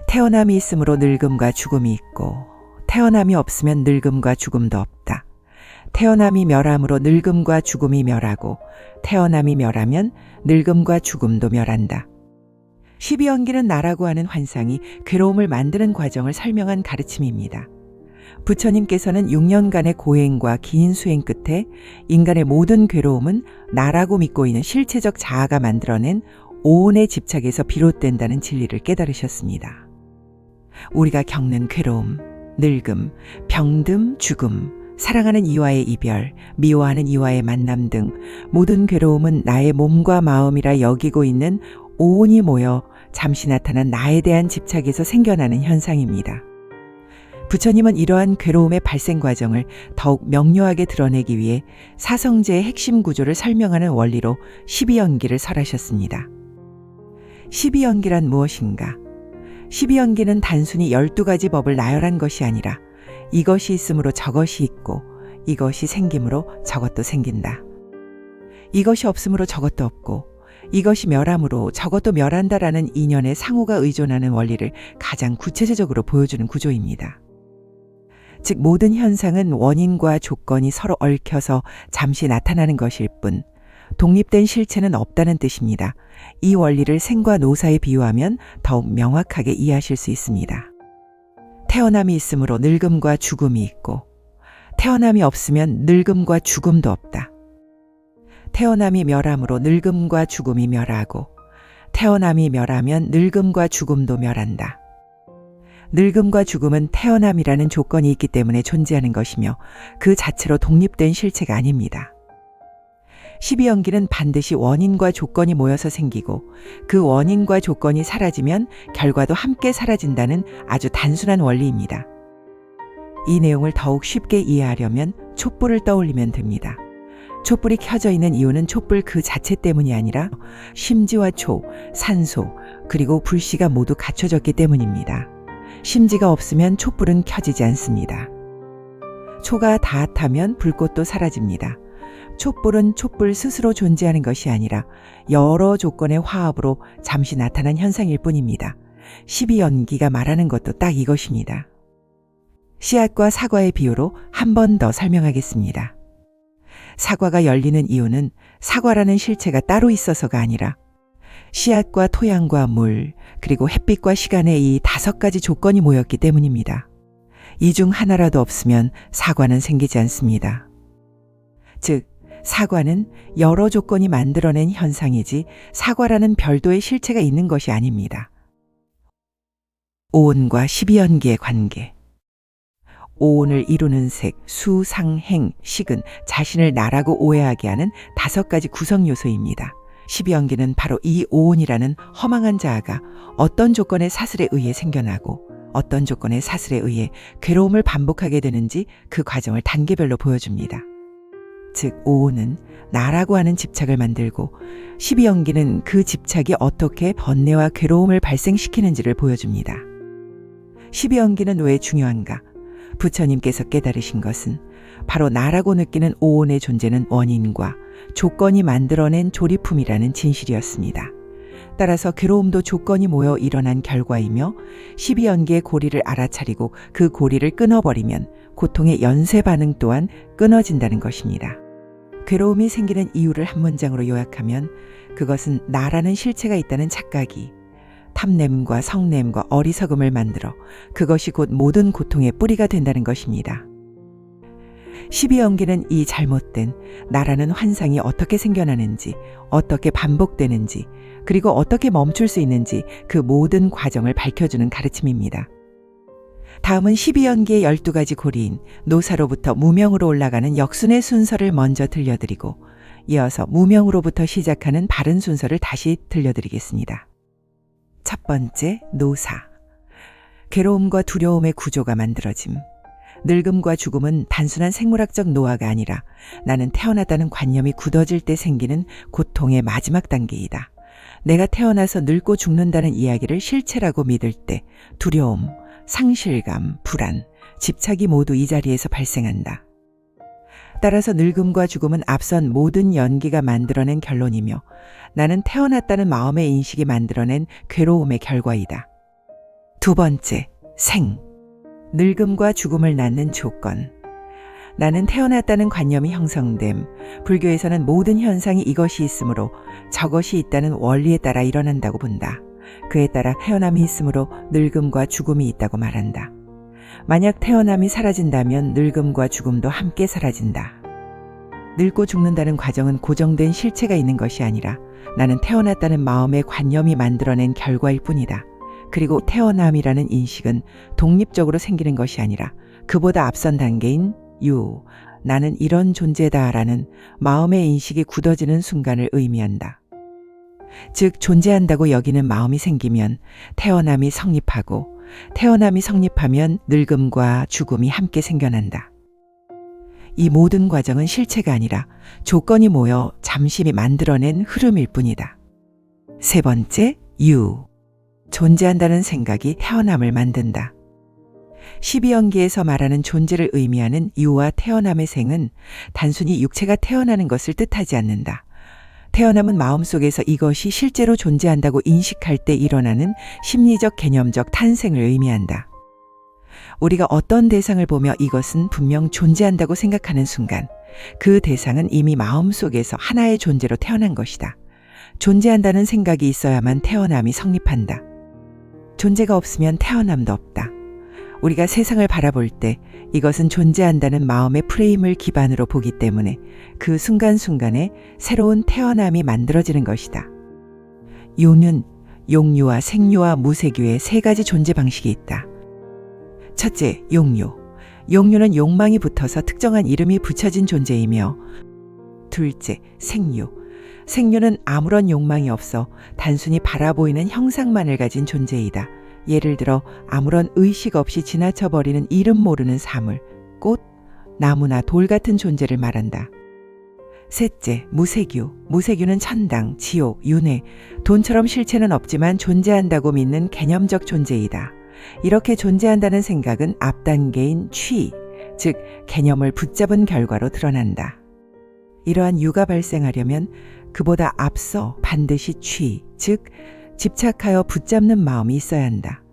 태어남이 있으므로 늙음과 죽음이 있고 태어남이 없으면 늙음과 죽음도 없다. 태어남이 멸함으로 늙음과 죽음이 멸하고 태어남이 멸하면 늙음과 죽음도 멸한다. 12연기는 나라고 하는 환상이 괴로움을 만드는 과정을 설명한 가르침입니다. 부처님께서는 6년간의 고행과 긴 수행 끝에 인간의 모든 괴로움은 나라고 믿고 있는 실체적 자아가 만들어낸 오온의 집착에서 비롯된다는 진리를 깨달으셨습니다. 우리가 겪는 괴로움, 늙음, 병듦, 죽음, 사랑하는 이와의 이별, 미워하는 이와의 만남 등 모든 괴로움은 나의 몸과 마음이라 여기고 있는 오온이 모여 잠시 나타난 나에 대한 집착에서 생겨나는 현상입니다. 부처님은 이러한 괴로움의 발생 과정을 더욱 명료하게 드러내기 위해 사성제의 핵심 구조를 설명하는 원리로 12연기를 설하셨습니다. 12연기란 무엇인가? 12연기는 단순히 12가지 법을 나열한 것이 아니라 이것이 있으므로 저것이 있고 이것이 생김으로 저것도 생긴다. 이것이 없으므로 저것도 없고 이것이 멸함으로 저것도 멸한다라는 이념의 상호가 의존하는 원리를 가장 구체적으로 보여주는 구조입니다. 즉 모든 현상은 원인과 조건이 서로 얽혀서 잠시 나타나는 것일 뿐 독립된 실체는 없다는 뜻입니다. 이 원리를 생과 노사에 비유하면 더욱 명확하게 이해하실 수 있습니다. 태어남이 있으므로 늙음과 죽음이 있고 태어남이 없으면 늙음과 죽음도 없다. 태어남이 멸함으로 늙음과 죽음이 멸하고 태어남이 멸하면 늙음과 죽음도 멸한다. 늙음과 죽음은 태어남이라는 조건이 있기 때문에 존재하는 것이며 그 자체로 독립된 실체가 아닙니다. 12연기는 반드시 원인과 조건이 모여서 생기고 그 원인과 조건이 사라지면 결과도 함께 사라진다는 아주 단순한 원리입니다. 이 내용을 더욱 쉽게 이해하려면 촛불을 떠올리면 됩니다. 촛불이 켜져 있는 이유는 촛불 그 자체 때문이 아니라 심지와 초, 산소, 그리고 불씨가 모두 갖춰졌기 때문입니다. 심지가 없으면 촛불은 켜지지 않습니다. 초가 다 타면 불꽃도 사라집니다. 촛불은 촛불 스스로 존재하는 것이 아니라 여러 조건의 화합으로 잠시 나타난 현상일 뿐입니다. 12연기가 말하는 것도 딱 이것입니다. 씨앗과 사과의 비유로 한 번 더 설명하겠습니다. 사과가 열리는 이유는 사과라는 실체가 따로 있어서가 아니라 씨앗과 토양과 물, 그리고 햇빛과 시간의 이 5가지 조건이 모였기 때문입니다. 이 중 하나라도 없으면 사과는 생기지 않습니다. 즉, 사과는 여러 조건이 만들어낸 현상이지 사과라는 별도의 실체가 있는 것이 아닙니다. 오온과 12연기의 관계. 오온을 이루는 색, 수, 상, 행, 식은 자신을 나라고 오해하게 하는 5가지 구성 요소입니다. 12연기는 바로 이 오온이라는 허망한 자아가 어떤 조건의 사슬에 의해 생겨나고 어떤 조건의 사슬에 의해 괴로움을 반복하게 되는지 그 과정을 단계별로 보여줍니다. 즉 오온은 나라고 하는 집착을 만들고 12연기는 그 집착이 어떻게 번뇌와 괴로움을 발생시키는지를 보여줍니다. 12연기는 왜 중요한가? 부처님께서 깨달으신 것은 바로 나라고 느끼는 오온의 존재는 원인과 조건이 만들어낸 조리품이라는 진실이었습니다. 따라서 괴로움도 조건이 모여 일어난 결과이며 12연기의 고리를 알아차리고 그 고리를 끊어버리면 고통의 연쇄 반응 또한 끊어진다는 것입니다. 괴로움이 생기는 이유를 한 문장으로 요약하면 그것은 나라는 실체가 있다는 착각이 탐냄과 성냄과 어리석음을 만들어 그것이 곧 모든 고통의 뿌리가 된다는 것입니다. 12연기는 이 잘못된 나라는 환상이 어떻게 생겨나는지, 어떻게 반복되는지, 그리고 어떻게 멈출 수 있는지 그 모든 과정을 밝혀주는 가르침입니다. 다음은 12연기의 12가지 고리인 노사로부터 무명으로 올라가는 역순의 순서를 먼저 들려드리고 이어서 무명으로부터 시작하는 바른 순서를 다시 들려드리겠습니다. 첫 번째, 노사. 괴로움과 두려움의 구조가 만들어짐. 늙음과 죽음은 단순한 생물학적 노화가 아니라 나는 태어났다는 관념이 굳어질 때 생기는 고통의 마지막 단계이다. 내가 태어나서 늙고 죽는다는 이야기를 실체라고 믿을 때 두려움, 상실감, 불안, 집착이 모두 이 자리에서 발생한다. 따라서 늙음과 죽음은 앞선 모든 연기가 만들어낸 결론이며 나는 태어났다는 마음의 인식이 만들어낸 괴로움의 결과이다. 두 번째, 생. 늙음과 죽음을 낳는 조건. 나는 태어났다는 관념이 형성됨. 불교에서는 모든 현상이 이것이 있으므로 저것이 있다는 원리에 따라 일어난다고 본다. 그에 따라 태어남이 있으므로 늙음과 죽음이 있다고 말한다. 만약 태어남이 사라진다면 늙음과 죽음도 함께 사라진다. 늙고 죽는다는 과정은 고정된 실체가 있는 것이 아니라 나는 태어났다는 마음의 관념이 만들어낸 결과일 뿐이다. 그리고 태어남이라는 인식은 독립적으로 생기는 것이 아니라 그보다 앞선 단계인 유, 나는 이런 존재다라는 마음의 인식이 굳어지는 순간을 의미한다. 즉 존재한다고 여기는 마음이 생기면 태어남이 성립하고 태어남이 성립하면 늙음과 죽음이 함께 생겨난다. 이 모든 과정은 실체가 아니라 조건이 모여 잠시 만들어낸 흐름일 뿐이다. 세 번째, 유. 존재한다는 생각이 태어남을 만든다. 12연기에서 말하는 존재를 의미하는 유와 태어남의 생은 단순히 육체가 태어나는 것을 뜻하지 않는다. 태어남은 마음속에서 이것이 실제로 존재한다고 인식할 때 일어나는 심리적 개념적 탄생을 의미한다. 우리가 어떤 대상을 보며 이것은 분명 존재한다고 생각하는 순간 그 대상은 이미 마음속에서 하나의 존재로 태어난 것이다. 존재한다는 생각이 있어야만 태어남이 성립한다. 존재가 없으면 태어남도 없다. 우리가 세상을 바라볼 때 이것은 존재한다는 마음의 프레임을 기반으로 보기 때문에 그 순간순간에 새로운 태어남이 만들어지는 것이다. 유는 용유와 생유와 무색유의 세 가지 존재 방식이 있다. 첫째, 용유. 용유는 욕망이 붙어서 특정한 이름이 붙여진 존재이며, 둘째, 생유. 생유는 아무런 욕망이 없어 단순히 바라보이는 형상만을 가진 존재이다. 예를 들어 아무런 의식 없이 지나쳐버리는 이름 모르는 사물, 꽃, 나무나 돌 같은 존재를 말한다. 셋째, 무색유. 무색유는 천당, 지옥, 윤회, 돈처럼 실체는 없지만 존재한다고 믿는 개념적 존재이다. 이렇게 존재한다는 생각은 앞 단계인 취, 즉 개념을 붙잡은 결과로 드러난다. 이러한 유가 발생하려면 그보다 앞서 반드시 취, 즉 집착하여 붙잡는 마음이 있어야 한다.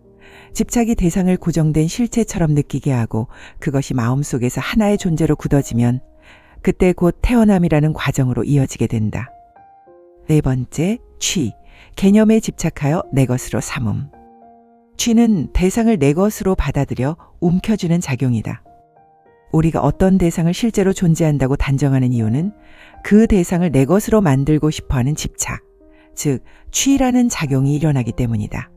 집착이 대상을 고정된 실체처럼 느끼게 하고 그것이 마음속에서 하나의 존재로 굳어지면 그때 곧 태어남이라는 과정으로 이어지게 된다. 네 번째, 취, 개념에 집착하여 내 것으로 삼음. 취는 대상을 내 것으로 받아들여 움켜쥐는 작용이다. 우리가 어떤 대상을 실제로 존재한다고 단정하는 이유는 그 대상을 내 것으로 만들고 싶어하는 집착, 즉 취라는 작용이 일어나기 때문이다.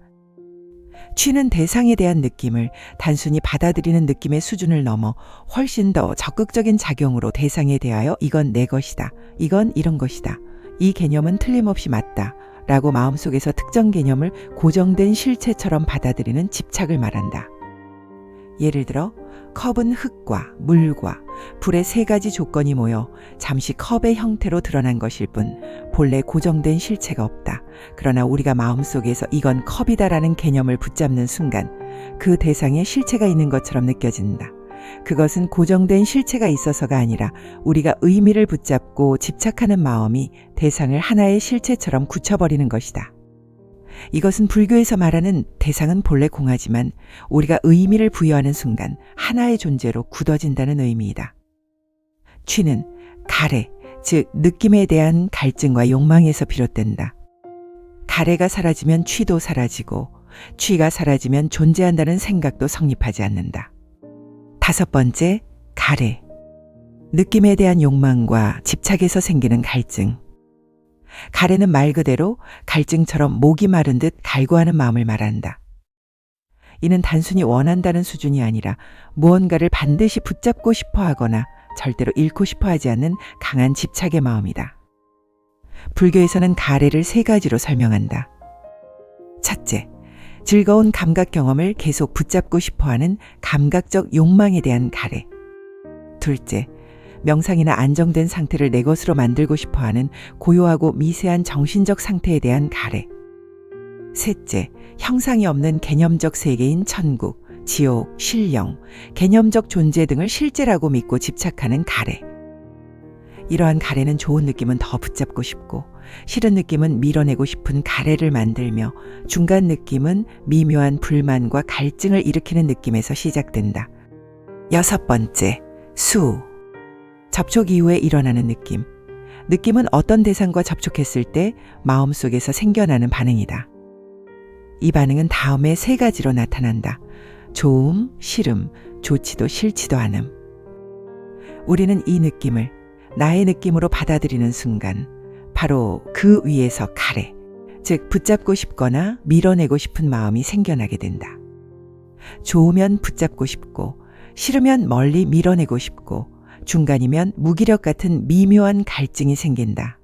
취는 대상에 대한 느낌을 단순히 받아들이는 느낌의 수준을 넘어 훨씬 더 적극적인 작용으로 대상에 대하여 이건 내 것이다, 이건 이런 것이다, 이 개념은 틀림없이 맞다 라고 마음속에서 특정 개념을 고정된 실체처럼 받아들이는 집착을 말한다. 예를 들어 컵은 흙과 물과 불의 세 가지 조건이 모여 잠시 컵의 형태로 드러난 것일 뿐 본래 고정된 실체가 없다. 그러나 우리가 마음속에서 이건 컵이다라는 개념을 붙잡는 순간 그 대상에 실체가 있는 것처럼 느껴진다. 그것은 고정된 실체가 있어서가 아니라 우리가 의미를 붙잡고 집착하는 마음이 대상을 하나의 실체처럼 굳혀버리는 것이다. 이것은 불교에서 말하는 대상은 본래 공하지만 우리가 의미를 부여하는 순간 하나의 존재로 굳어진다는 의미이다. 취는 가래, 즉 느낌에 대한 갈증과 욕망에서 비롯된다. 가래가 사라지면 취도 사라지고 취가 사라지면 존재한다는 생각도 성립하지 않는다. 다섯 번째, 가래. 느낌에 대한 욕망과 집착에서 생기는 갈증. 가래는 말 그대로 갈증처럼 목이 마른 듯 갈구하는 마음을 말한다. 이는 단순히 원한다는 수준이 아니라 무언가를 반드시 붙잡고 싶어 하거나 절대로 잃고 싶어 하지 않는 강한 집착의 마음이다. 불교에서는 가래를 세 가지로 설명한다. 첫째, 즐거운 감각 경험을 계속 붙잡고 싶어하는 감각적 욕망에 대한 가래. 둘째, 명상이나 안정된 상태를 내 것으로 만들고 싶어하는 고요하고 미세한 정신적 상태에 대한 가래. 셋째, 형상이 없는 개념적 세계인 천국, 지옥, 신령, 개념적 존재 등을 실제라고 믿고 집착하는 가래. 이러한 가래는 좋은 느낌은 더 붙잡고 싶고 싫은 느낌은 밀어내고 싶은 가래를 만들며 중간 느낌은 미묘한 불만과 갈증을 일으키는 느낌에서 시작된다. 6번째, 수. 접촉 이후에 일어나는 느낌. 느낌은 어떤 대상과 접촉했을 때 마음속에서 생겨나는 반응이다. 이 반응은 다음에 3가지로 나타난다. 좋음, 싫음, 좋지도 싫지도 않음. 우리는 이 느낌을 나의 느낌으로 받아들이는 순간 바로 그 위에서 가래, 즉 붙잡고 싶거나 밀어내고 싶은 마음이 생겨나게 된다. 좋으면 붙잡고 싶고 싫으면 멀리 밀어내고 싶고 중간이면 무기력 같은 미묘한 갈증이 생긴다.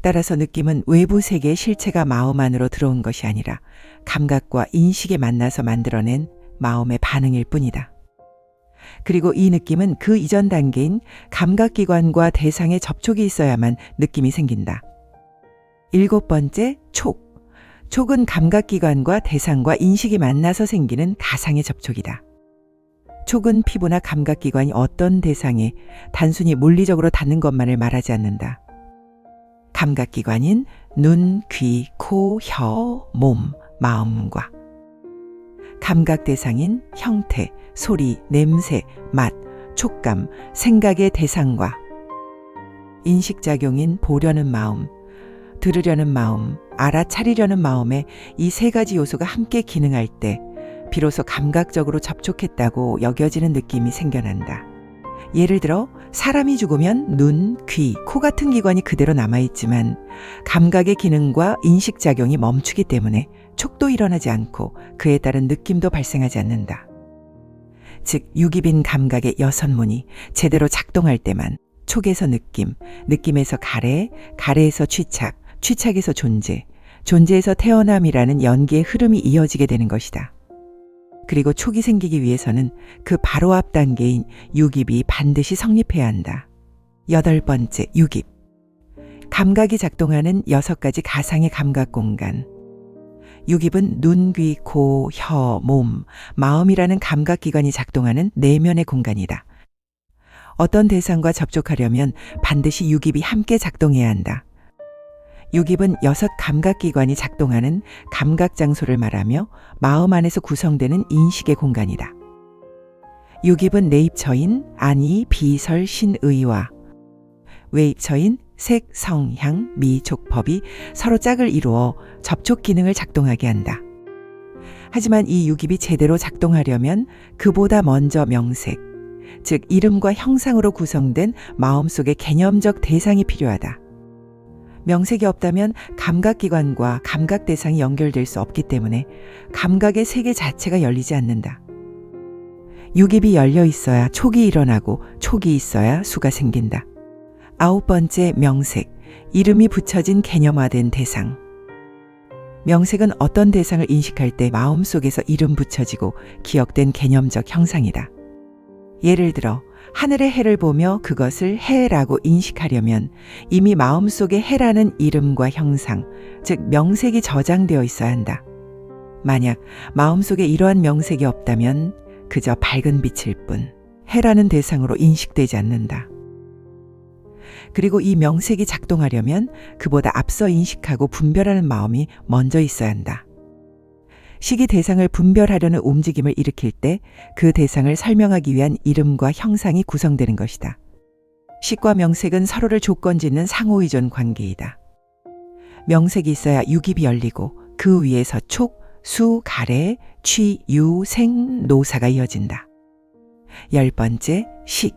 따라서 느낌은 외부 세계의 실체가 마음 안으로 들어온 것이 아니라 감각과 인식에 만나서 만들어낸 마음의 반응일 뿐이다. 그리고 이 느낌은 그 이전 단계인 감각기관과 대상의 접촉이 있어야만 느낌이 생긴다. 7번째, 촉. 촉은 감각기관과 대상과 인식이 만나서 생기는 가상의 접촉이다. 촉은 피부나 감각기관이 어떤 대상에 단순히 물리적으로 닿는 것만을 말하지 않는다. 감각기관인 눈, 귀, 코, 혀, 몸, 마음과 감각 대상인 형태, 소리, 냄새, 맛, 촉감, 생각의 대상과 인식작용인 보려는 마음, 들으려는 마음, 알아차리려는 마음에 이 3가지 요소가 함께 기능할 때 비로소 감각적으로 접촉했다고 여겨지는 느낌이 생겨난다. 예를 들어 사람이 죽으면 눈, 귀, 코 같은 기관이 그대로 남아있지만 감각의 기능과 인식작용이 멈추기 때문에 촉도 일어나지 않고 그에 따른 느낌도 발생하지 않는다. 즉 유기빈 감각의 6문이 제대로 작동할 때만 촉에서 느낌, 느낌에서 가래, 가래에서 취착, 취착에서 존재, 존재에서 태어남이라는 연기의 흐름이 이어지게 되는 것이다. 그리고 촉이 생기기 위해서는 그 바로 앞 단계인 유깁이 반드시 성립해야 한다. 8번째, 유깁. 감각이 작동하는 6가지 가상의 감각 공간. 유깁은 눈, 귀, 코, 혀, 몸, 마음이라는 감각기관이 작동하는 내면의 공간이다. 어떤 대상과 접촉하려면 반드시 유깁이 함께 작동해야 한다. 유깁은 6 감각기관이 작동하는 감각장소를 말하며 마음 안에서 구성되는 인식의 공간이다. 유깁은 내입처인 안이, 비설, 신의와 외입처인 색, 성, 향, 미, 촉법이 서로 짝을 이루어 접촉 기능을 작동하게 한다. 하지만 이 유깁이 제대로 작동하려면 그보다 먼저 명색, 즉 이름과 형상으로 구성된 마음속의 개념적 대상이 필요하다. 명색이 없다면 감각기관과 감각 대상이 연결될 수 없기 때문에 감각의 세계 자체가 열리지 않는다. 유깁이 열려 있어야 촉이 일어나고 촉이 있어야 수가 생긴다. 9번째, 명색. 이름이 붙여진 개념화된 대상. 명색은 어떤 대상을 인식할 때 마음속에서 이름 붙여지고 기억된 개념적 형상이다. 예를 들어 하늘의 해를 보며 그것을 해라고 인식하려면 이미 마음속에 해라는 이름과 형상, 즉 명색이 저장되어 있어야 한다. 만약 마음속에 이러한 명색이 없다면 그저 밝은 빛일 뿐 해라는 대상으로 인식되지 않는다. 그리고 이 명색이 작동하려면 그보다 앞서 인식하고 분별하는 마음이 먼저 있어야 한다. 식이 대상을 분별하려는 움직임을 일으킬 때 그 대상을 설명하기 위한 이름과 형상이 구성되는 것이다. 식과 명색은 서로를 조건짓는 상호의존 관계이다. 명색이 있어야 유깁이 열리고 그 위에서 촉, 수, 가래, 취, 유, 생, 노사가 이어진다. 10번째, 식.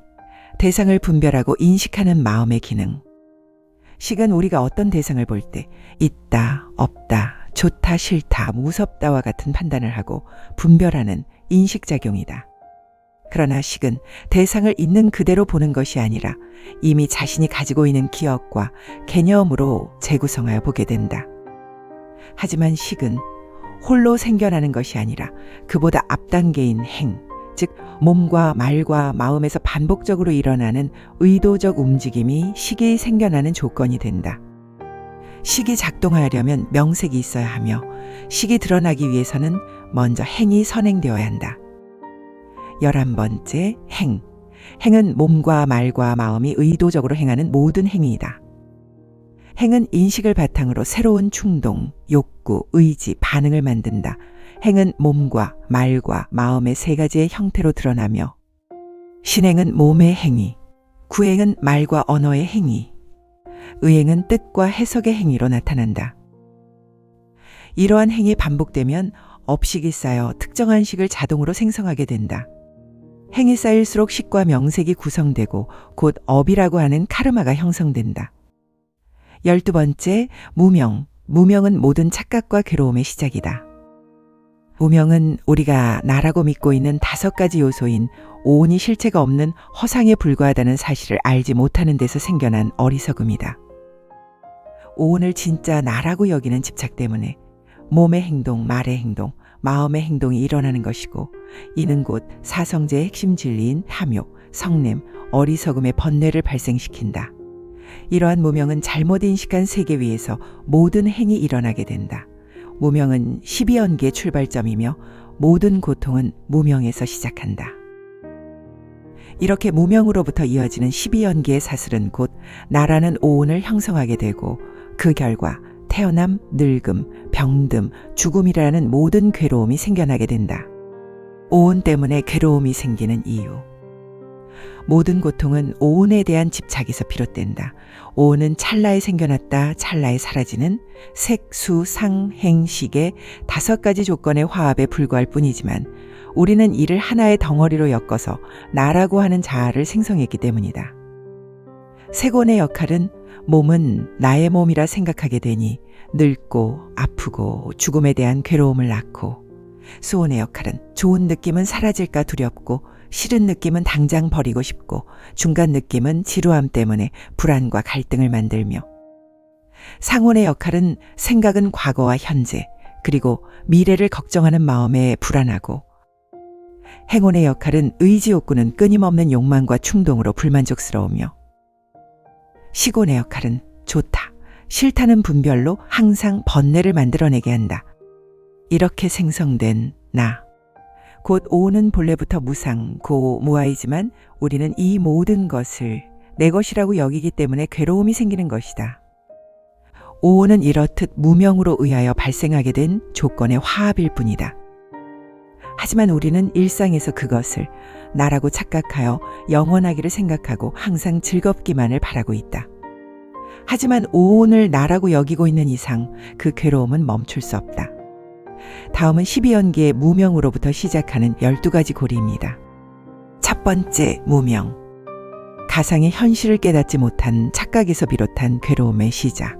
대상을 분별하고 인식하는 마음의 기능. 식은 우리가 어떤 대상을 볼 때 있다, 없다, 좋다, 싫다, 무섭다와 같은 판단을 하고 분별하는 인식작용이다. 그러나 식은 대상을 있는 그대로 보는 것이 아니라 이미 자신이 가지고 있는 기억과 개념으로 재구성하여 보게 된다. 하지만 식은 홀로 생겨나는 것이 아니라 그보다 앞단계인 행, 즉 몸과 말과 마음에서 반복적으로 일어나는 의도적 움직임이 식이 생겨나는 조건이 된다. 식이 작동하려면 명색이 있어야 하며 식이 드러나기 위해서는 먼저 행이 선행되어야 한다. 11번째, 행. 행은 몸과 말과 마음이 의도적으로 행하는 모든 행위이다. 행은 인식을 바탕으로 새로운 충동, 욕구, 의지, 반응을 만든다. 행은 몸과 말과 마음의 세 가지의 형태로 드러나며 신행은 몸의 행위, 구행은 말과 언어의 행위, 의행은 뜻과 해석의 행위로 나타난다. 이러한 행위 반복되면 업식이 쌓여 특정한 식을 자동으로 생성하게 된다. 행이 쌓일수록 식과 명색이 구성되고 곧 업이라고 하는 카르마가 형성된다. 12번째, 무명. 무명은 모든 착각과 괴로움의 시작이다. 무명은 우리가 나라고 믿고 있는 5가지 요소인 오온이 실체가 없는 허상에 불과하다는 사실을 알지 못하는 데서 생겨난 어리석음이다. 오온을 진짜 나라고 여기는 집착 때문에 몸의 행동, 말의 행동, 마음의 행동이 일어나는 것이고 이는 곧 사성제의 핵심 진리인 탐욕, 성냄, 어리석음의 번뇌를 발생시킨다. 이러한 무명은 잘못 인식한 세계 위에서 모든 행이 일어나게 된다. 무명은 12연계의 출발점이며 모든 고통은 무명에서 시작한다. 이렇게 무명으로부터 이어지는 12연계의 사슬은 곧 나라는 오온을 형성하게 되고 그 결과 태어남, 늙음, 병듦, 죽음이라는 모든 괴로움이 생겨나게 된다. 오온 때문에 괴로움이 생기는 이유. 모든 고통은 오온에 대한 집착에서 비롯된다. 오온은 찰나에 생겨났다 찰나에 사라지는 색, 수, 상, 행, 식의 5가지 조건의 화합에 불과할 뿐이지만 우리는 이를 하나의 덩어리로 엮어서 나라고 하는 자아를 생성했기 때문이다. 색온의 역할은 몸은 나의 몸이라 생각하게 되니 늙고 아프고 죽음에 대한 괴로움을 낳고, 수온의 역할은 좋은 느낌은 사라질까 두렵고 싫은 느낌은 당장 버리고 싶고 중간 느낌은 지루함 때문에 불안과 갈등을 만들며, 상온의 역할은 생각은 과거와 현재 그리고 미래를 걱정하는 마음에 불안하고, 행온의 역할은 의지 욕구는 끊임없는 욕망과 충동으로 불만족스러우며, 식온의 역할은 좋다, 싫다는 분별로 항상 번뇌를 만들어내게 한다. 이렇게 생성된 나, 곧 오는 본래부터 무상, 고, 무아이지만 우리는 이 모든 것을 내 것이라고 여기기 때문에 괴로움이 생기는 것이다. 오는 이렇듯 무명으로 의하여 발생하게 된 조건의 화합일 뿐이다. 하지만 우리는 일상에서 그것을 나라고 착각하여 영원하기를 생각하고 항상 즐겁기만을 바라고 있다. 하지만 오온을 나라고 여기고 있는 이상 그 괴로움은 멈출 수 없다. 다음은 12연계의 무명으로부터 시작하는 12가지 고리입니다. 첫 번째, 무명. 가상의 현실을 깨닫지 못한 착각에서 비롯한 괴로움의 시작.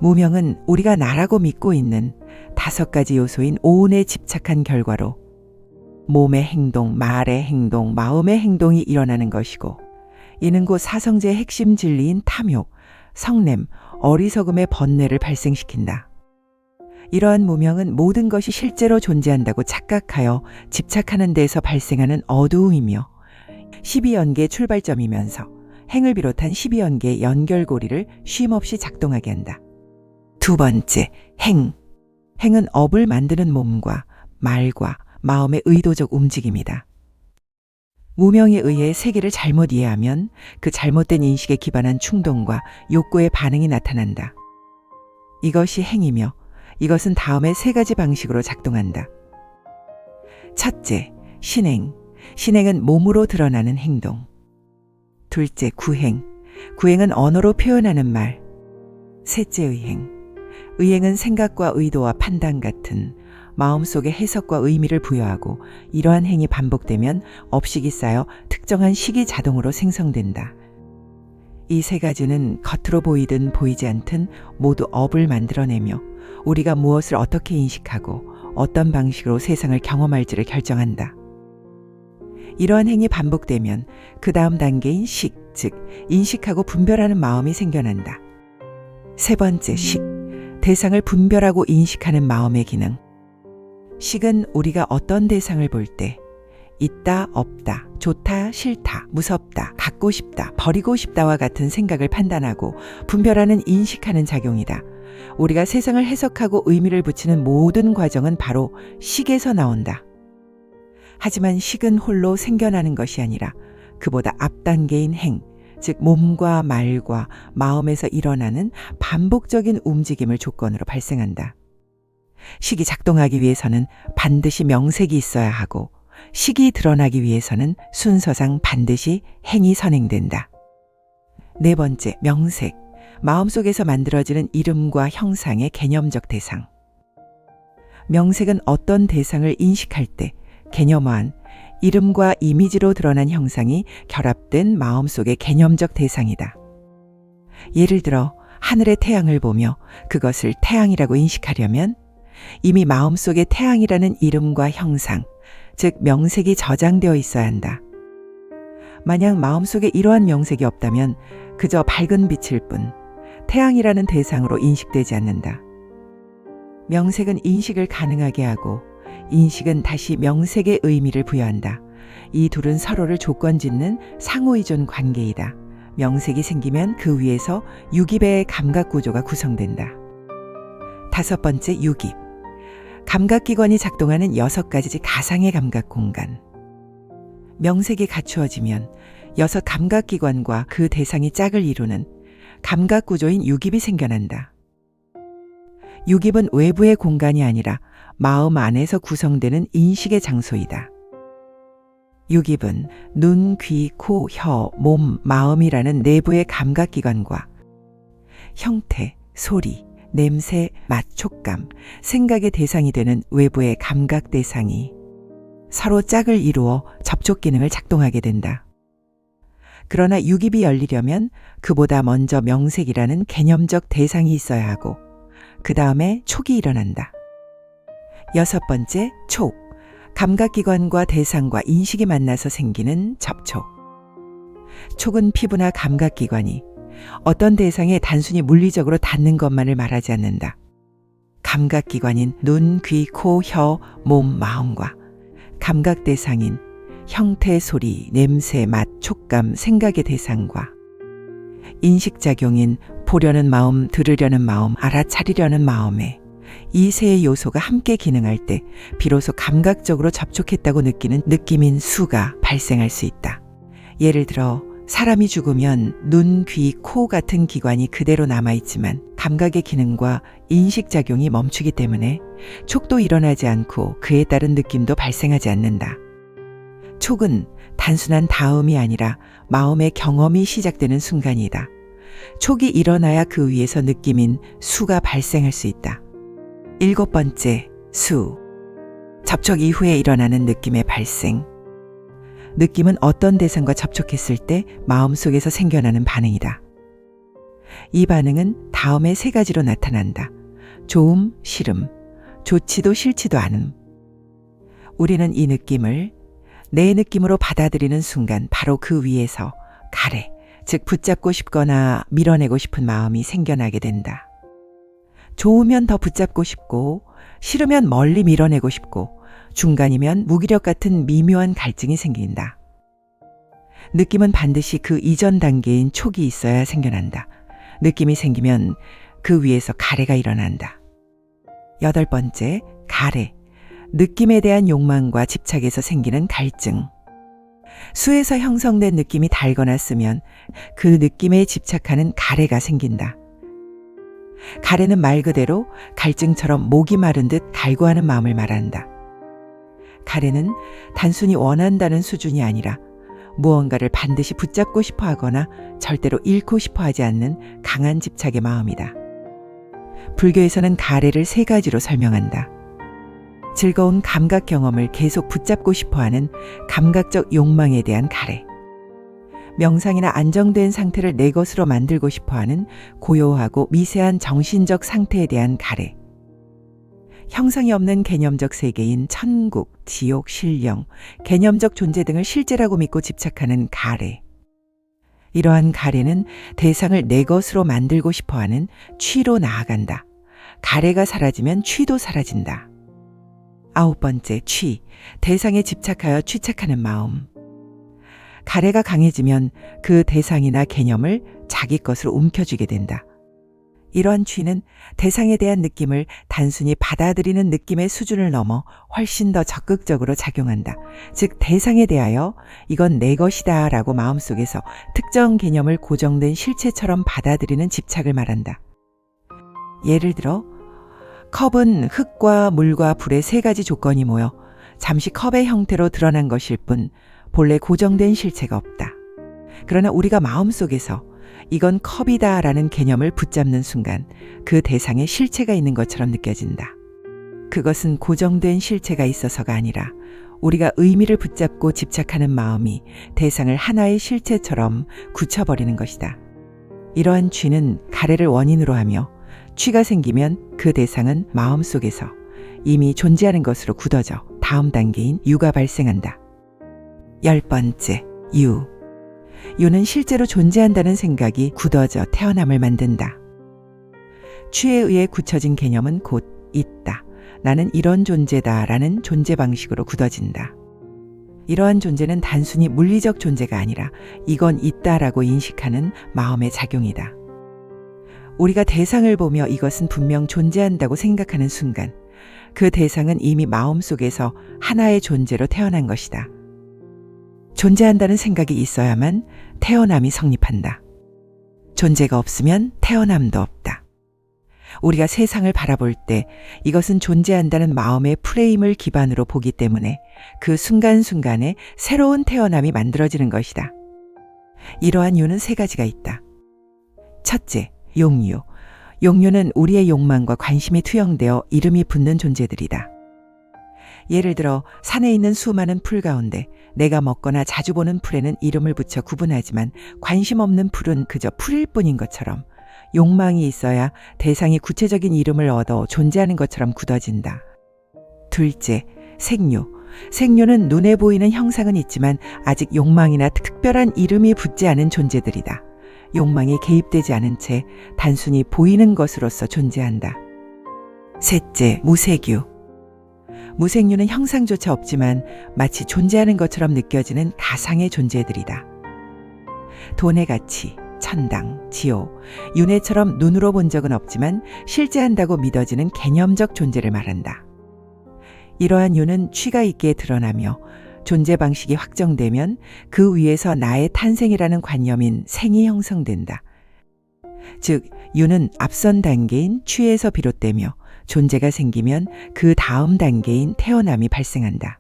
무명은 우리가 나라고 믿고 있는 5가지 요소인 오온에 집착한 결과로 몸의 행동, 말의 행동, 마음의 행동이 일어나는 것이고, 이는 곧 사성제의 핵심 진리인 탐욕, 성냄, 어리석음의 번뇌를 발생시킨다. 이러한 무명은 모든 것이 실제로 존재한다고 착각하여 집착하는 데에서 발생하는 어두움이며 12연계의 출발점이면서 행을 비롯한 12연계의 연결고리를 쉼없이 작동하게 한다. 두 번째, 행. 행은 업을 만드는 몸과 말과 마음의 의도적 움직임이다. 무명에 의해 세계를 잘못 이해하면 그 잘못된 인식에 기반한 충동과 욕구의 반응이 나타난다. 이것이 행이며 이것은 다음의 3가지 방식으로 작동한다. 첫째, 신행. 신행은 몸으로 드러나는 행동. 둘째, 구행. 구행은 언어로 표현하는 말. 셋째, 의행. 의행은 생각과 의도와 판단 같은 마음속의 해석과 의미를 부여하고, 이러한 행이 반복되면 업식이 쌓여 특정한 식이 자동으로 생성된다. 이 3가지는 겉으로 보이든 보이지 않든 모두 업을 만들어내며 우리가 무엇을 어떻게 인식하고 어떤 방식으로 세상을 경험할지를 결정한다. 이러한 행이 반복되면 그 다음 단계인 식, 즉 인식하고 분별하는 마음이 생겨난다. 세 번째, 식. 대상을 분별하고 인식하는 마음의 기능. 식은 우리가 어떤 대상을 볼 때 있다, 없다, 좋다, 싫다, 무섭다, 갖고 싶다, 버리고 싶다와 같은 생각을 판단하고 분별하는 인식하는 작용이다. 우리가 세상을 해석하고 의미를 붙이는 모든 과정은 바로 식에서 나온다. 하지만 식은 홀로 생겨나는 것이 아니라 그보다 앞단계인 행, 즉 몸과 말과 마음에서 일어나는 반복적인 움직임을 조건으로 발생한다. 식이 작동하기 위해서는 반드시 명색이 있어야 하고 식이 드러나기 위해서는 순서상 반드시 행이 선행된다. 네 번째, 명색. 마음속에서 만들어지는 이름과 형상의 개념적 대상. 명색은 어떤 대상을 인식할 때 개념화한 이름과 이미지로 드러난 형상이 결합된 마음속의 개념적 대상이다. 예를 들어 하늘의 태양을 보며 그것을 태양이라고 인식하려면 이미 마음속에 태양이라는 이름과 형상, 즉 명색이 저장되어 있어야 한다. 만약 마음속에 이러한 명색이 없다면 그저 밝은 빛일 뿐 태양이라는 대상으로 인식되지 않는다. 명색은 인식을 가능하게 하고 인식은 다시 명색의 의미를 부여한다. 이 둘은 서로를 조건짓는 상호이존 관계이다. 명색이 생기면 그 위에서 유기배의 감각구조가 구성된다. 다섯 번째, 유깁. 감각기관이 작동하는 6가지 가상의 감각 공간. 명색이 갖추어지면 6 감각기관과 그 대상이 짝을 이루는 감각구조인 유깁이 생겨난다. 유깁은 외부의 공간이 아니라 마음 안에서 구성되는 인식의 장소이다. 유깁은 눈, 귀, 코, 혀, 몸, 마음이라는 내부의 감각기관과 형태, 소리, 냄새, 맛, 촉감, 생각의 대상이 되는 외부의 감각 대상이 서로 짝을 이루어 접촉 기능을 작동하게 된다. 그러나 유깁이 열리려면 그보다 먼저 명색이라는 개념적 대상이 있어야 하고 그 다음에 촉이 일어난다. 6번째, 촉. 감각기관과 대상과 인식이 만나서 생기는 접촉. 촉은 피부나 감각기관이 어떤 대상에 단순히 물리적으로 닿는 것만을 말하지 않는다. 감각기관인 눈, 귀, 코, 혀, 몸, 마음과 감각 대상인 형태, 소리, 냄새, 맛, 촉감, 생각의 대상과 인식작용인 보려는 마음, 들으려는 마음, 알아차리려는 마음에 이 세 요소가 함께 기능할 때 비로소 감각적으로 접촉했다고 느끼는 느낌인 수가 발생할 수 있다. 예를 들어 사람이 죽으면 눈, 귀, 코 같은 기관이 그대로 남아있지만 감각의 기능과 인식작용이 멈추기 때문에 촉도 일어나지 않고 그에 따른 느낌도 발생하지 않는다. 촉은 단순한 다음이 아니라 마음의 경험이 시작되는 순간이다. 촉이 일어나야 그 위에서 느낌인 수가 발생할 수 있다. 7번째, 수. 접촉 이후에 일어나는 느낌의 발생. 느낌은 어떤 대상과 접촉했을 때 마음속에서 생겨나는 반응이다. 이 반응은 다음의 3가지로 나타난다. 좋음, 싫음, 좋지도 싫지도 않음. 우리는 이 느낌을 내 느낌으로 받아들이는 순간 바로 그 위에서 가래, 즉 붙잡고 싶거나 밀어내고 싶은 마음이 생겨나게 된다. 좋으면 더 붙잡고 싶고 싫으면 멀리 밀어내고 싶고 중간이면 무기력 같은 미묘한 갈증이 생긴다. 느낌은 반드시 그 이전 단계인 촉이 있어야 생겨난다. 느낌이 생기면 그 위에서 가래가 일어난다. 8번째, 가래. 느낌에 대한 욕망과 집착에서 생기는 갈증. 수에서 형성된 느낌이 달거나 쓰면 그 느낌에 집착하는 가래가 생긴다. 가래는 말 그대로 갈증처럼 목이 마른 듯 갈구하는 마음을 말한다. 가래는 단순히 원한다는 수준이 아니라 무언가를 반드시 붙잡고 싶어 하거나 절대로 잃고 싶어 하지 않는 강한 집착의 마음이다. 불교에서는 가래를 3가지로 설명한다. 즐거운 감각 경험을 계속 붙잡고 싶어 하는 감각적 욕망에 대한 가래. 명상이나 안정된 상태를 내 것으로 만들고 싶어 하는 고요하고 미세한 정신적 상태에 대한 가래. 형상이 없는 개념적 세계인 천국, 지옥, 신령, 개념적 존재 등을 실제라고 믿고 집착하는 가래. 이러한 가래는 대상을 내 것으로 만들고 싶어하는 취로 나아간다. 가래가 사라지면 취도 사라진다. 9번째, 취. 대상에 집착하여 취착하는 마음. 가래가 강해지면 그 대상이나 개념을 자기 것으로 움켜쥐게 된다. 이러한 취는 대상에 대한 느낌을 단순히 받아들이는 느낌의 수준을 넘어 훨씬 더 적극적으로 작용한다. 즉 대상에 대하여 이건 내 것이다 라고 마음속에서 특정 개념을 고정된 실체처럼 받아들이는 집착을 말한다. 예를 들어 컵은 흙과 물과 불의 세 가지 조건이 모여 잠시 컵의 형태로 드러난 것일 뿐 본래 고정된 실체가 없다. 그러나 우리가 마음속에서 이건 컵이다 라는 개념을 붙잡는 순간 그 대상에 실체가 있는 것처럼 느껴진다. 그것은 고정된 실체가 있어서가 아니라 우리가 의미를 붙잡고 집착하는 마음이 대상을 하나의 실체처럼 굳혀버리는 것이다. 이러한 취는 가래를 원인으로 하며 취가 생기면 그 대상은 마음속에서 이미 존재하는 것으로 굳어져 다음 단계인 유가 발생한다. 10번째, 유. 유는 실제로 존재한다는 생각이 굳어져 태어남을 만든다. 취에 의해 굳혀진 개념은 곧 있다. 나는 이런 존재다 라는 존재 방식으로 굳어진다. 이러한 존재는 단순히 물리적 존재가 아니라 이건 있다라고 인식하는 마음의 작용이다. 우리가 대상을 보며 이것은 분명 존재한다고 생각하는 순간 그 대상은 이미 마음속에서 하나의 존재로 태어난 것이다. 존재한다는 생각이 있어야만 태어남이 성립한다. 존재가 없으면 태어남도 없다. 우리가 세상을 바라볼 때 이것은 존재한다는 마음의 프레임을 기반으로 보기 때문에 그 순간순간에 새로운 태어남이 만들어지는 것이다. 이러한 유는 세 가지가 있다. 첫째, 용유. 용유는 우리의 욕망과 관심이 투영되어 이름이 붙는 존재들이다. 예를 들어 산에 있는 수많은 풀 가운데 내가 먹거나 자주 보는 풀에는 이름을 붙여 구분하지만 관심 없는 풀은 그저 풀일 뿐인 것처럼 욕망이 있어야 대상이 구체적인 이름을 얻어 존재하는 것처럼 굳어진다. 둘째, 색유. 색유는 눈에 보이는 형상은 있지만 아직 욕망이나 특별한 이름이 붙지 않은 존재들이다. 욕망이 개입되지 않은 채 단순히 보이는 것으로서 존재한다. 셋째, 무색유. 무색유는 형상조차 없지만 마치 존재하는 것처럼 느껴지는 가상의 존재들이다. 돈의 가치, 천당, 지옥, 윤회처럼 눈으로 본 적은 없지만 실제한다고 믿어지는 개념적 존재를 말한다. 이러한 유는 취가 있게 드러나며 존재 방식이 확정되면 그 위에서 나의 탄생이라는 관념인 생이 형성된다. 즉, 유는 앞선 단계인 취에서 비롯되며 존재가 생기면 그 다음 단계인 태어남이 발생한다.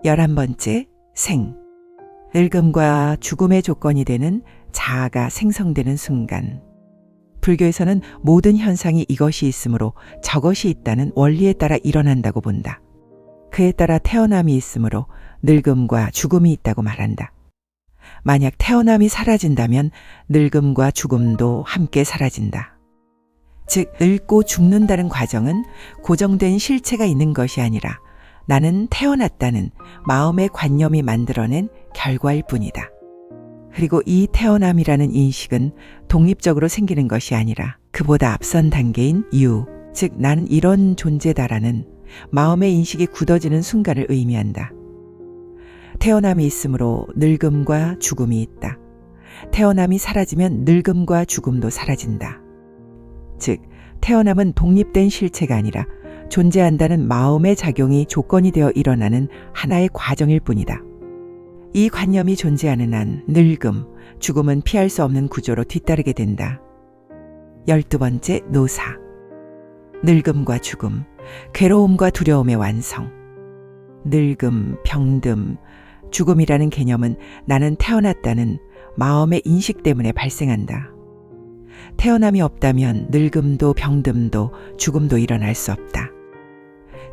11번째, 생. 늙음과 죽음의 조건이 되는 자아가 생성되는 순간. 불교에서는 모든 현상이 이것이 있으므로 저것이 있다는 원리에 따라 일어난다고 본다. 그에 따라 태어남이 있으므로 늙음과 죽음이 있다고 말한다. 만약 태어남이 사라진다면 늙음과 죽음도 함께 사라진다. 즉, 늙고 죽는다는 과정은 고정된 실체가 있는 것이 아니라 나는 태어났다는 마음의 관념이 만들어낸 결과일 뿐이다. 그리고 이 태어남이라는 인식은 독립적으로 생기는 것이 아니라 그보다 앞선 단계인 유, 즉 나는 이런 존재다라는 마음의 인식이 굳어지는 순간을 의미한다. 태어남이 있으므로 늙음과 죽음이 있다. 태어남이 사라지면 늙음과 죽음도 사라진다. 즉, 태어남은 독립된 실체가 아니라 존재한다는 마음의 작용이 조건이 되어 일어나는 하나의 과정일 뿐이다. 이 관념이 존재하는 한 늙음, 죽음은 피할 수 없는 구조로 뒤따르게 된다. 12번째, 노사. 늙음과 죽음, 괴로움과 두려움의 완성. 늙음, 병듦, 죽음이라는 개념은 나는 태어났다는 마음의 인식 때문에 발생한다. 태어남이 없다면 늙음도 병듦도 죽음도 일어날 수 없다.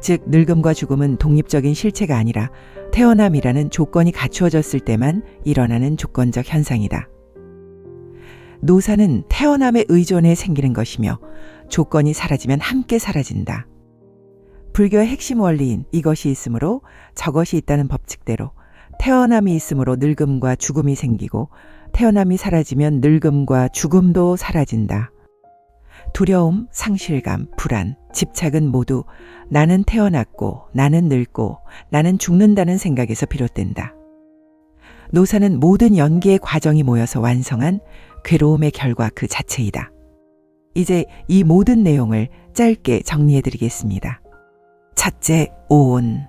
즉, 늙음과 죽음은 독립적인 실체가 아니라 태어남이라는 조건이 갖추어졌을 때만 일어나는 조건적 현상이다. 노사는 태어남에 의존해 생기는 것이며 조건이 사라지면 함께 사라진다. 불교의 핵심 원리인 이것이 있으므로 저것이 있다는 법칙대로 태어남이 있으므로 늙음과 죽음이 생기고 태어남이 사라지면 늙음과 죽음도 사라진다. 두려움, 상실감, 불안, 집착은 모두 나는 태어났고 나는 늙고 나는 죽는다는 생각에서 비롯된다. 노사는 모든 연기의 과정이 모여서 완성한 괴로움의 결과 그 자체이다. 이제 이 모든 내용을 짧게 정리해 드리겠습니다. 첫째, 온.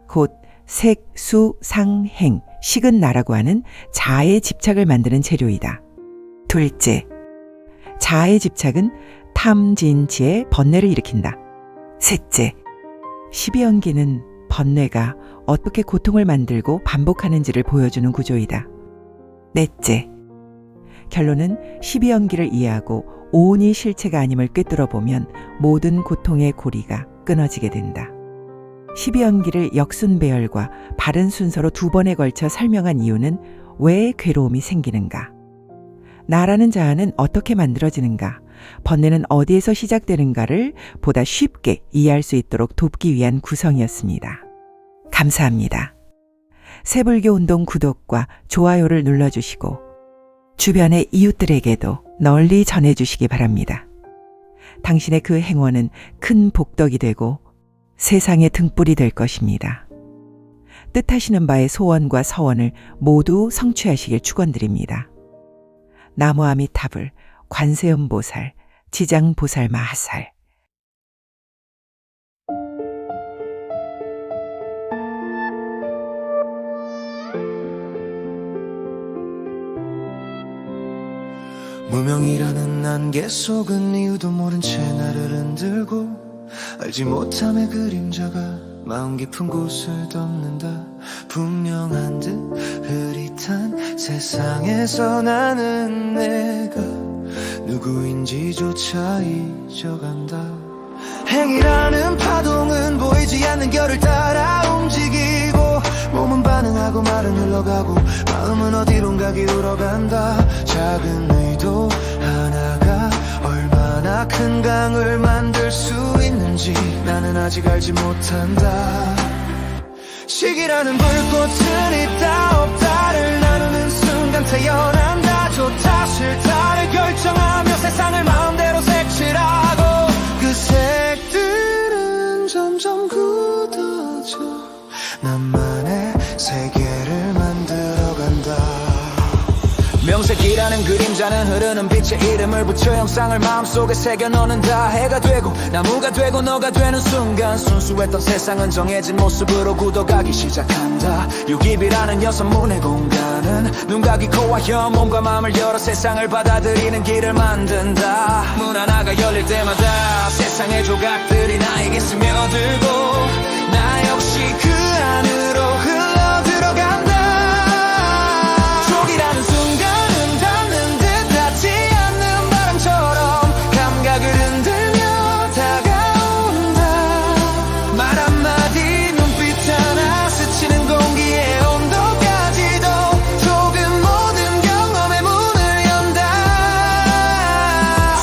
곧 색, 수, 상, 행, 식은 나라고 하는 자아의 집착을 만드는 재료이다. 둘째, 자아의 집착은 탐진치의 번뇌를 일으킨다. 셋째, 십이연기는 번뇌가 어떻게 고통을 만들고 반복하는지를 보여주는 구조이다. 넷째, 결론은 십이연기를 이해하고 오온이 실체가 아님을 꿰뚫어 보면 모든 고통의 고리가 끊어지게 된다. 십이연기를 역순배열과 바른 순서로 2번에 걸쳐 설명한 이유는 왜 괴로움이 생기는가? 나라는 자아는 어떻게 만들어지는가? 번뇌는 어디에서 시작되는가를 보다 쉽게 이해할 수 있도록 돕기 위한 구성이었습니다. 감사합니다. 새불교 운동 구독과 좋아요를 눌러주시고 주변의 이웃들에게도 널리 전해주시기 바랍니다. 당신의 그 행원은 큰 복덕이 되고 세상의 등불이 될 것입니다. 뜻하시는 바의 소원과 서원을 모두 성취하시길 축원드립니다. 나무아미타불, 관세음보살, 지장보살 마하살. 무명이라는 안개 속은 이유도 모른 채 나를 흔들고 알지 못함의 그림자가 마음 깊은 곳을 덮는다. 분명한 듯 흐릿한 세상에서 나는 내가 누구인지조차 잊어간다. 행이라는 파동은 보이지 않는 결을 따라 움직이고 몸은 반응하고 말은 흘러가고 마음은 어디론가 기울어간다. 작은 의도 하나가 얼마나 큰 강을 만들 수 있는지 나는 아직 알지 못한다. 시기라는 불꽃은 있다 없다를 나누는 순간 태어난다. 좋다 싫다를 결정하며 세상을 마음대로 색칠하고 그 색들은 점점 굳어져 나만의 세계를 만들어간다. 명색이라는 그림자는 흐르는 빛에 이름을 붙여 형상을 마음속에 새겨 넣는다. 해가 되고 나무가 되고 너가 되는 순간 순수했던 세상은 정해진 모습으로 굳어가기 시작한다. 유기비라는 여섯문의 공간은 눈각이 코와 혀 몸과 마음을 열어 세상을 받아들이는 길을 만든다. 문 하나가 열릴 때마다 세상의 조각들이 나에게 스며들고 나 역시 그 안으로 흘러 들어간다. 촉이라는 순간은 닿는 듯 닿지 않는 바람처럼 감각을 흔들며 다가온다. 말 한마디 눈빛 하나 스치는 공기의 온도까지도 조금 모든 경험의 문을 연다.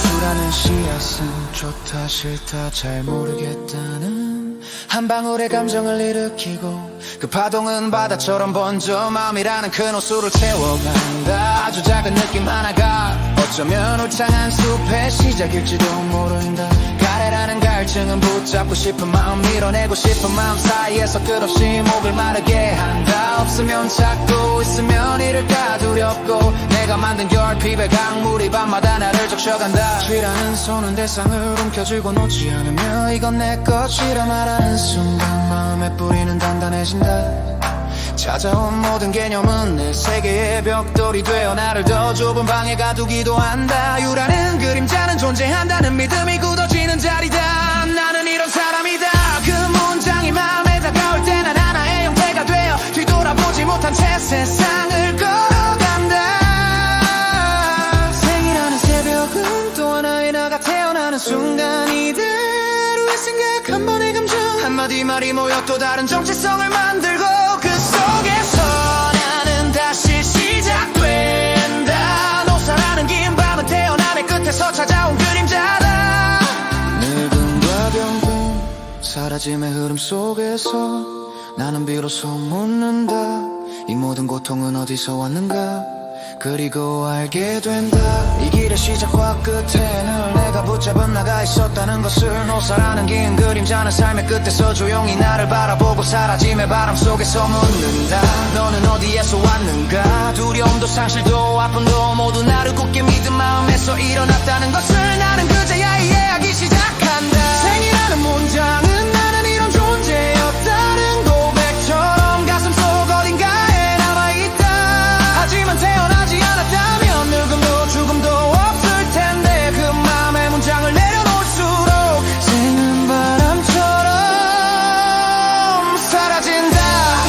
수라는 씨앗은 좋다 싫다 잘 모르겠다는 한 방울의 감정을 일으키고 그 파동은 바다처럼 번져 마음이라는 큰 호수를 채워간다. 아주 작은 느낌 하나가 어쩌면 울창한 숲의 시작일지도 모른다. 가래라는 갈증은 붙잡고 싶은 마음 밀어내고 싶은 마음 사이에서 끝없이 목을 마르게 한다. 없으면 찾고 있으면 잃을까 두렵고 내가 만든 결핍의 강물이 밤마다 나를 적셔간다. 쥐라는 손은 대상을 움켜쥐고 놓지 않으며 이건 내 것이라 말하는 순간 마음의 뿌리는 단단해진다. 찾아온 모든 개념은 내 세계의 벽돌이 되어 나를 더 좁은 방에 가두기도 한다. 유라는 그림자는 존재한다는 믿음이 굳어지는 자리다. 나는 이런 사람이다. 그 문장이 마음에 다가올 때 난 하나의 형태가 되어 뒤돌아보지 못한 채 세상을 걸어간다. 생이라는 새벽은 또 하나의 나가 태어나는 순간 이대로의 생각 한 번의 감정 한마디 말이 모여 또 다른 정체성을 만들고 그 속에서 나는 다시 시작된다. 노사라는 긴 밤은 태어남의 끝에서 찾아온 그림자다. 늙음과 병든 사라짐의 흐름 속에서 나는 비로소 묻는다. 이 모든 고통은 어디서 왔는가? 그리고 알게 된다 이 길의 시작과 끝에는 내가 붙잡은 나가 있었다는 것을 노사라는 긴 그림자는 삶의 끝에서 조용히 나를 바라보고 사라짐의 바람 속에서 묻는다 너는 어디에서 왔는가 두려움도 상실도 아픔도 모두 나를 굳게 믿은 마음에서 일어났다는 것을 나는 그제야 이해하기 시작한다 생이라는 문장은 나는 이런 존재였다는 고백처럼 가슴 속 어딘가에 남아있다 하지만 태어나지 않았다면 늙음도 죽음도 없을 텐데 그 마음의 문장을 내려놓을수록 새는 바람처럼 사라진다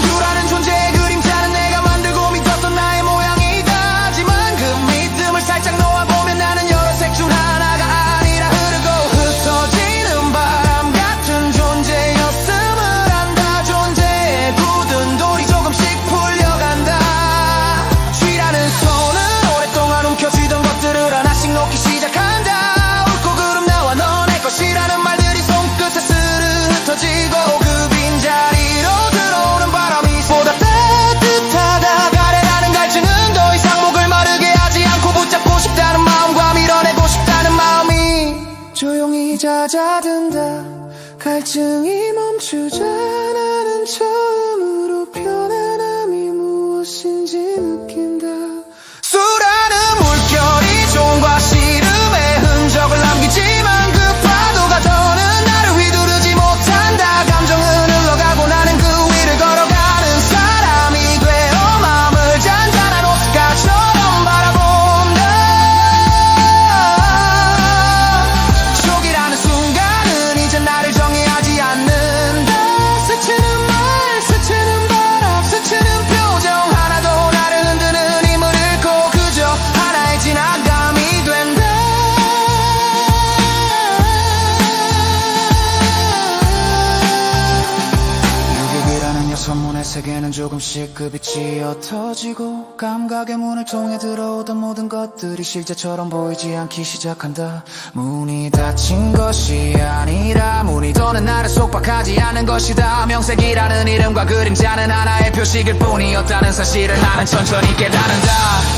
유라는 존재의 그림자는 내가 만들고 믿었던 나의 모양이다 하지만 그 믿음을 살짝 놓아보면 나는 여러 색 중 하나가 아니라 흐르고 흩어지는 바람 같은 존재였음을 안다 존재의 굳은 돌이 조금씩 풀려간다 쥐라는 손은 오랫동안 움켜쥐던 것들을 하나씩 놓기 시작한다 옳고 그름 나와 너 내 것이라는 말들이 손끝에 스르 흩어지고 그 빈자리로 들어오는 바람이 보다 따뜻하다 가래라는 갈증은 더 이상 목을 마르게 하지 않고 붙잡고 싶다는 마음과 밀어내고 싶다는 마음이 조용히 잦아든다 갈증이 멈추자 나는 처음으로 편안함이 무엇인지 느낀다 수라는 물결이 종과 씨름의 흔적을 남기지만 그 파도가 더는 나를 휘두르지 못한다 감정은 흘러가고 나는 그 위를 걸어가는 사람이 되어 마음을 잔잔한 옷가처럼 바라본다 촉이라는 순간은 이제 나를 정의하지 않는다 스치는 말 스치는 바람 스치는 표정 하나도 나를 흔드는 힘을 잃고 그저 하나의 지나감이 된다 유격이라는 여선문의 세계는 조금씩 그 빛이 옅어지고 감각의 문을 통해 들어오던 모든 것들이 실제처럼 보이지 않기 시작한다 문이 닫힌 것이 아니라 문이 더는 나를 속박하지 않은 것이다 명색이라는 이름과 그림자는 하나의 표식일 뿐이었다는 사실을 나는 천천히 깨닫는다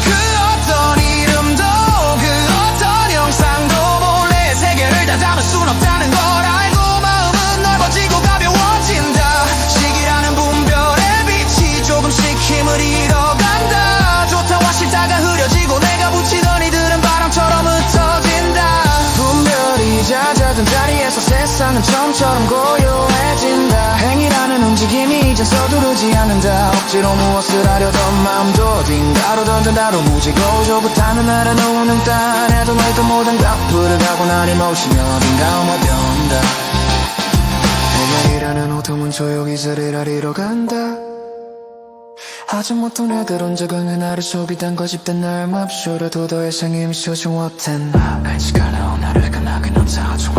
그 어떤 이름도 그 어떤 형상도 몰래 세계를 다 담을 순 없다는 걸 알고 마음은 넓어지고 가벼워진다 시기라는 분별의 빛이 조금씩 힘을 잃어간다 좋다와 싫다가 흐려지고 내가 붙이던 이들은 바람처럼 흩어진다 분별이 잦아든 자리에서 세상은 처음처럼 고요해진다 행이라는 움직임이 이제 서두르지 않는다 억지로 무엇을 하려던 마음도 어딘가로 던져다로 무지고 조급함을 날아놓는 딴에도 말도 못한 앞으로 가고 나를 모시며 어딘가 옮아변다 해결이라는 호통은 조용히 자리를 아리러 간다 하지 못한 애들 언제건 나를 소비된 거짓된 날 맙쇼라도 더 이상 힘이 소중하단 알지가 않아 나를 끝나게 남자 중